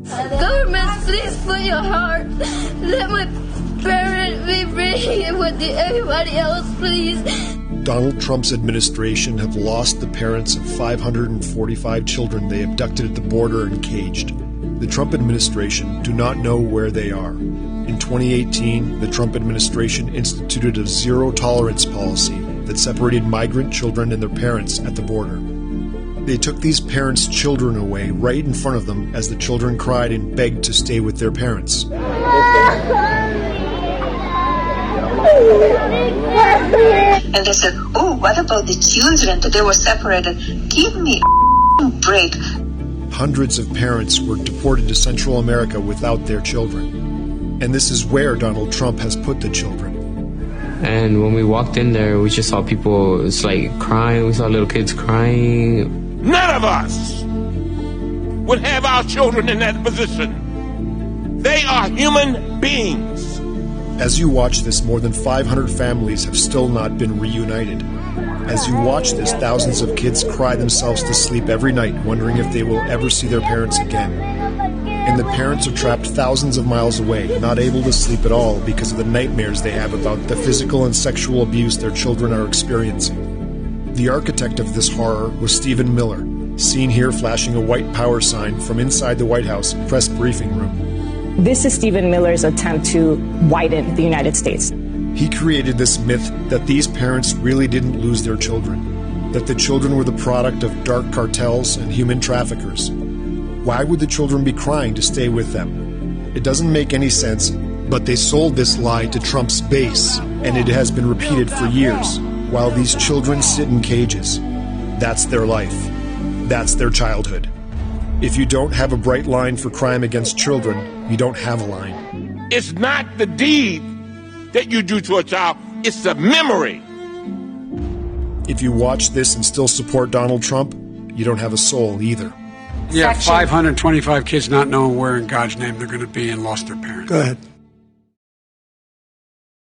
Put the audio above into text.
Government, please put your heart. Let my parents be free with everybody else, please. Donald Trump's administration have lost the parents of 545 children they abducted at the border and caged. The Trump administration do not know where they are. In 2018, the Trump administration instituted a zero-tolerance policy that separated migrant children and their parents at the border. They took these parents' children away right in front of them as the children cried and begged to stay with their parents. And they said, oh, what about the children that they were separated? Give me a break. Hundreds of parents were deported to Central America without their children. And this is where Donald Trump has put the children. And when we walked in there, we just saw people, it's like crying. We saw little kids crying. None of us would have our children in that position. They are human beings. As you watch this, more than 500 families have still not been reunited. As you watch this, thousands of kids cry themselves to sleep every night, wondering if they will ever see their parents again. And the parents are trapped thousands of miles away, not able to sleep at all because of the nightmares they have about the physical and sexual abuse their children are experiencing. The architect of this horror was Stephen Miller, seen here flashing a white power sign from inside the White House press briefing room. This is Stephen Miller's attempt to widen the United States. He created this myth that these parents really didn't lose their children, that the children were the product of dark cartels and human traffickers. Why would the children be crying to stay with them? It doesn't make any sense, but they sold this lie to Trump's base, and it has been repeated for years, while these children sit in cages. That's their life. That's their childhood. If you don't have a bright line for crime against children, you don't have a line. It's not the deed that you do to a child, it's the memory. If you watch this and still support Donald Trump, you don't have a soul either. Yeah, 525 kids not knowing where in God's name they're going to be and lost their parents. Go ahead.